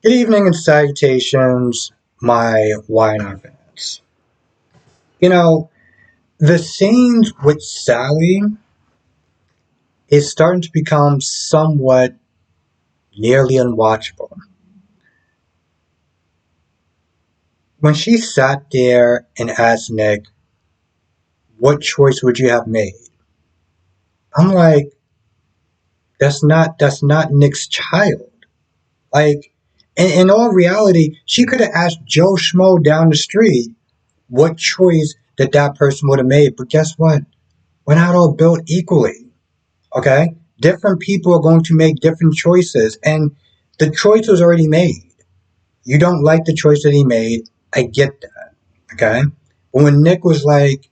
Good evening and salutations, my YNR fans. You know, the scenes with Sally is starting to become somewhat nearly unwatchable. When she sat there and asked Nick, what choice would you have made? I'm like, that's not Nick's child. Like, in all reality, she could have asked Joe Schmo down the street what choice that person would have made. But guess what? We're not all built equally. Okay? Different people are going to make different choices, and the choice was already made. You don't like the choice that he made. I get that. Okay? But when Nick was like,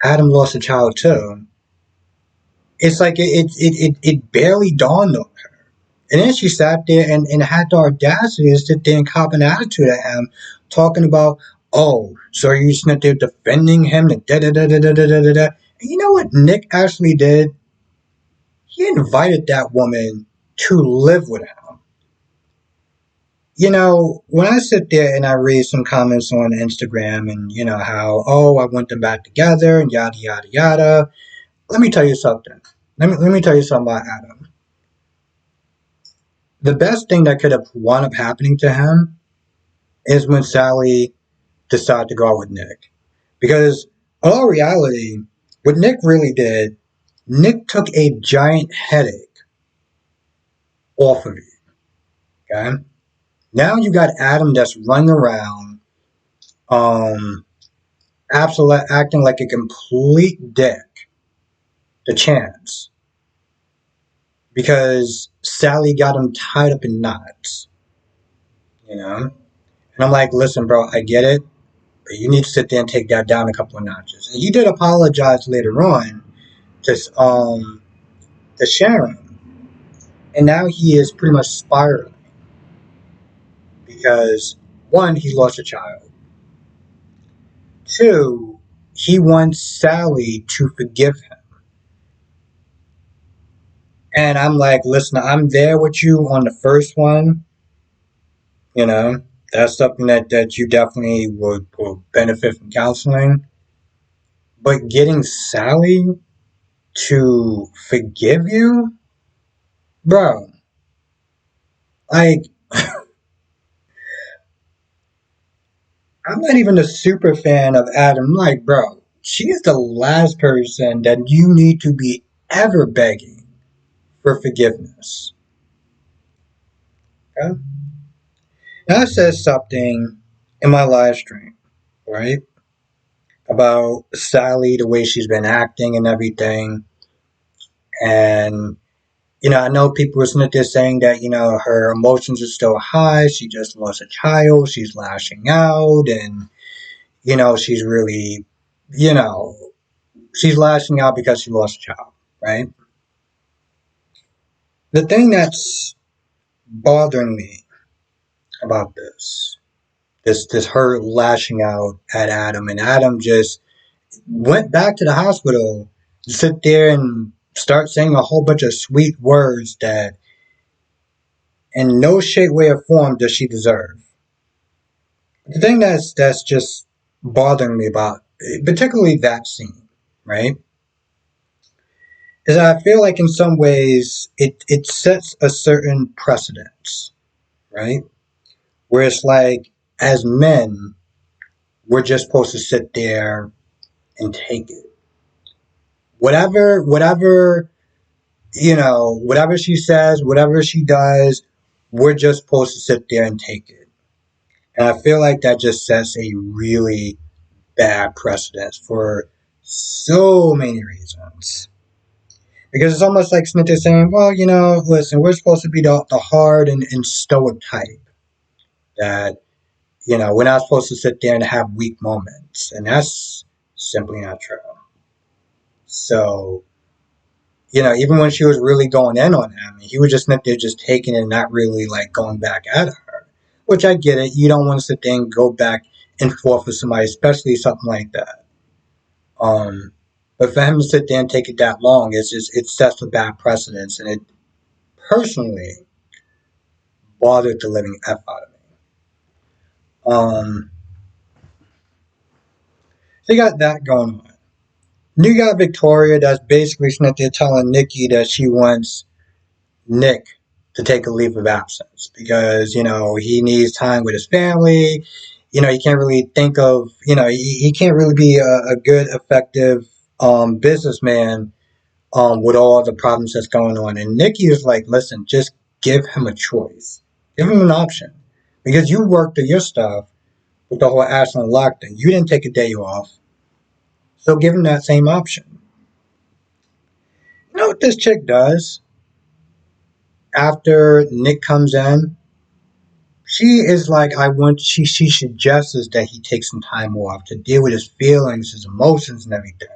Adam lost a child too, it's like it barely dawned on her. And then she sat there and had the audacity to sit there and cop an attitude at him, talking about, oh, so are you sitting there defending him? And da da da da da da da da. And you know what Nick actually did? He invited that woman to live with him. You know, when I sit there and I read some comments on Instagram and, how, oh, I want them back together and yada, yada, yada, let me tell you something. Let me tell you something about Adam. The best thing that could have wound up happening to him is when Sally decided to go out with Nick. Because, in all reality, what Nick really did, Nick took a giant headache off of you. Okay? Now you got Adam that's running around, um, absolutely acting like a complete dick to Chance because Sally got him tied up in knots, you know? And I'm like, listen, bro, I get it, but you need to sit there and take that down a couple of notches. And he did apologize later on to Sharon, and now he is pretty much spiraling because one, he lost a child. Two, he wants Sally to forgive him. And I'm like, listen, I'm there with you on the first one. You know, that's something that you definitely will benefit from counseling. But getting Sally to forgive you, bro, like, I'm not even a super fan of Adam. Like, bro, she is the last person that you need to be ever begging for forgiveness. Okay? Now, I said something in my live stream, right? About Sally, the way she's been acting and everything. And, I know people are sitting there saying that, her emotions are still high. She just lost a child. She's lashing out. And, she's really, you know, she's lashing out because she lost a child, right? The thing that's bothering me about this her lashing out at Adam, and Adam just went back to the hospital to sit there and start saying a whole bunch of sweet words that in no shape, way, or form does she deserve. The thing that's just bothering me about particularly that scene, right? Is that I feel like in some ways it sets a certain precedence, right? Where it's like as men, we're just supposed to sit there and take it. Whatever whatever she says, whatever she does, we're just supposed to sit there and take it. And I feel like that just sets a really bad precedence for so many reasons. Because it's almost like Smith is saying, well, listen, we're supposed to be the hard and stoic type. That, we're not supposed to sit there and have weak moments. And that's simply not true. So, even when she was really going in on him, he was just not there just taking it and not really like going back at her. Which I get it. You don't want to sit there and go back and forth with somebody, especially something like that. But for him to sit there and take it that long, it sets a bad precedence, and it personally bothered the living F out of me. Um, so you got that going on. You got Victoria that's basically sitting there telling Nikki that she wants Nick to take a leave of absence because, he needs time with his family. He can't really think of, he can't really be a good, effective businessman with all the problems that's going on. And Nikki is like, listen, just give him a choice, give him an option because you worked through your stuff with the whole Ashland lockdown. You didn't take a day off, so give him that same option. You know what this chick does after Nick comes in? She is like, she suggests that he take some time off to deal with his feelings, his emotions, and everything.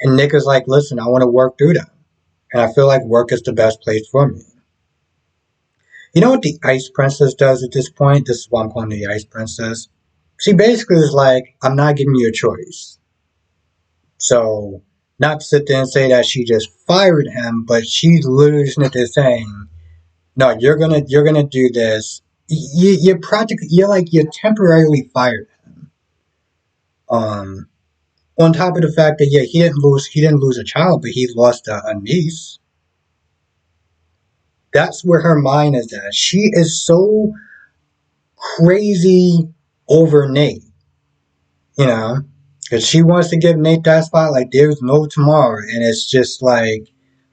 And Nick is like, listen, I want to work through them. And I feel like work is the best place for me. You know what the Ice Princess does at this point? This is why I'm calling her the Ice Princess. She basically is like, I'm not giving you a choice. So, not to sit there and say that she just fired him, but she's literally sitting there saying, no, you're gonna do this. You're temporarily fired. Um, on top of the fact that, yeah, he didn't lose a child, but he lost a niece. That's where her mind is at. She is so crazy over Nate, you know, because she wants to give Nate that spot like there's no tomorrow, and it's just like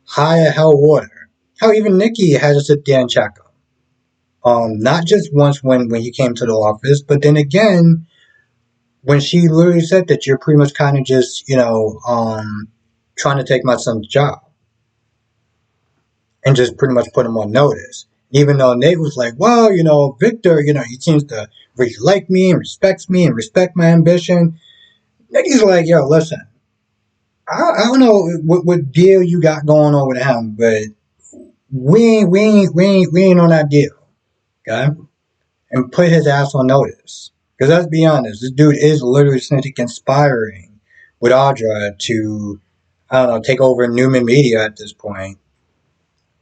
high hell water. How even Nikki had to sit there and check him. Not just once when he came to the office, but then again when she literally said that you're pretty much kind of just, trying to take my son's job and just pretty much put him on notice. Even though Nate was like, well, Victor, he seems to really like me and respects me and respect my ambition. Nikki's like, yo, listen, I don't know what deal you got going on with him, but we ain't on that deal, okay? And put his ass on notice. Because let's be honest, this dude is literally conspiring with Audra to, I don't know, take over Newman Media at this point.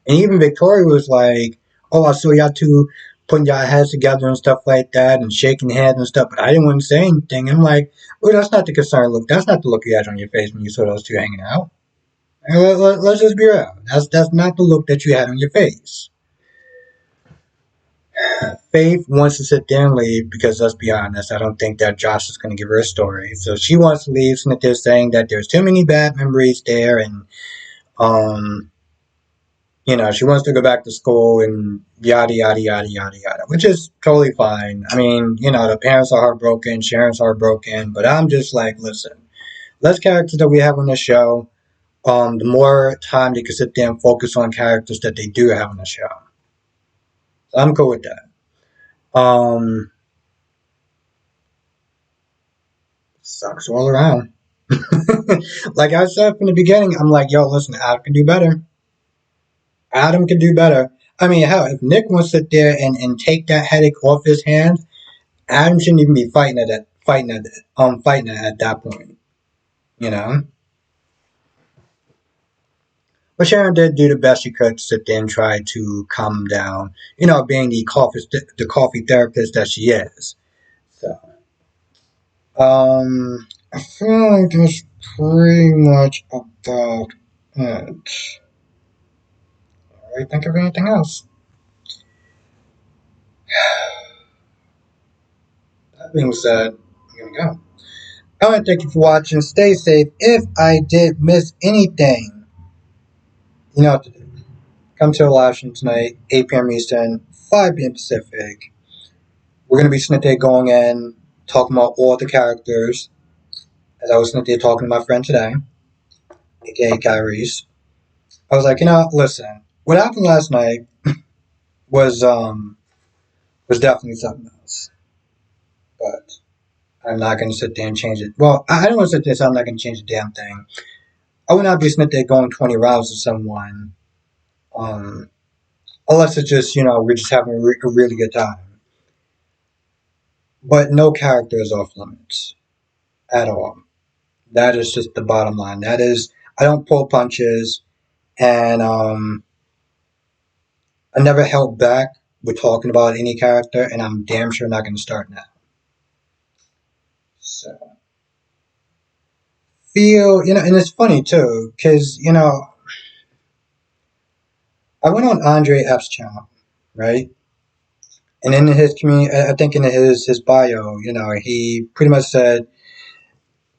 And even Victoria was like, oh, I saw y'all two putting y'all heads together and stuff like that and shaking hands and stuff, but I didn't want to say anything. I'm like, well, that's not the concern look. That's not the look you had on your face when you saw those two hanging out. And let's just be real. That's not the look that you had on your face. Faith wants to sit there and leave because let's be honest, I don't think that Josh is going to give her a story. So she wants to leave, and they're saying that there's too many bad memories there, and um, she wants to go back to school and yada yada yada yada yada, which is totally fine. I mean, the parents are heartbroken, Sharon's heartbroken, but I'm just like, listen, less characters that we have on the show, the more time they can sit there and focus on characters that they do have on the show. So I'm cool with that. Um, Sucks all around. Like I said from the beginning, I'm like, yo, listen, Adam can do better. Adam can do better. I mean, hell, if Nick wants to sit there and take that headache off his hands, Adam shouldn't even be fighting it at that point, you know. But Sharon did do the best she could to sit there and try to calm him down, being the coffee therapist that she is. So, I feel like that's pretty much about it. I think of anything else. That being said, I'm gonna go. I want to thank you for watching. Stay safe. If I did miss anything, you know what to do. Come to a live stream tonight, 8 p.m. Eastern, 5 p.m. Pacific. We're gonna be sitting there going in, talking about all the characters. As I was sitting there talking to my friend today, aka Kyrie's. I was like, listen, what happened last night was was definitely something else. But I'm not gonna sit there and change it. Well, I don't want to sit there and say I'm not gonna change the damn thing. I would not be sitting there going 20 rounds with someone, um, unless it's just, we're just having a really good time. But no character is off limits at all. That is just the bottom line. That is, I don't pull punches, and I never held back with talking about any character, and I'm damn sure not going to start now. So feel, and it's funny too, because I went on Andre F's channel, right? And in his community, I think in his bio, he pretty much said,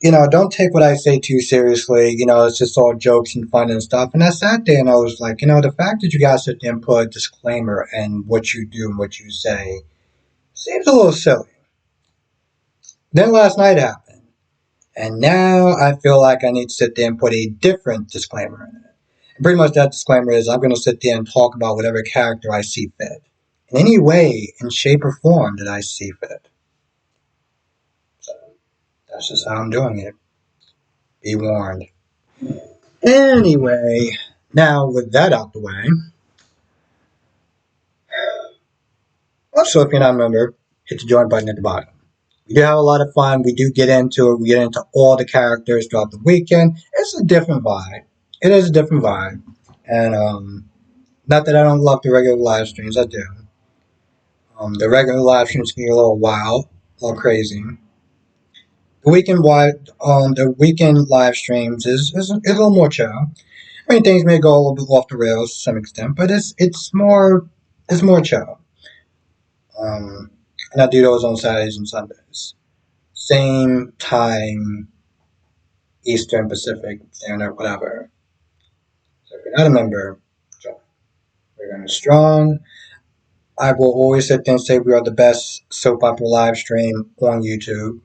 don't take what I say too seriously. It's just all jokes and fun and stuff. And I sat there and I was like, the fact that you guys sit there and put a disclaimer and what you do and what you say seems a little silly. Then last night happened. And now I feel like I need to sit there and put a different disclaimer in it. And pretty much that disclaimer is I'm going to sit there and talk about whatever character I see fit. In any way, in shape, or form that I see fit. So that's just how I'm doing it. Be warned. Anyway, now with that out the way, also if you're not a member, hit the join button at the bottom. We do have a lot of fun. We do get into it. We get into all the characters throughout the weekend. It's a different vibe. It is a different vibe. And not that I don't love the regular live streams, I do. The regular live streams can be a little wild, a little crazy. The weekend live streams is a little more chill. I mean, things may go a little bit off the rails to some extent, but it's more chill. And I do those on Saturdays and Sundays. Same time, Eastern, Pacific, Standard, whatever. So if you're not a member, join. We're going strong. I will always sit there and say we are the best soap opera live stream on YouTube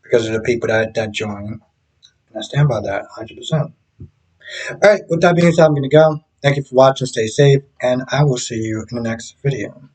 because of the people that join. And I stand by that 100%. All right, with that being said, I'm going to go. Thank you for watching. Stay safe, and I will see you in the next video.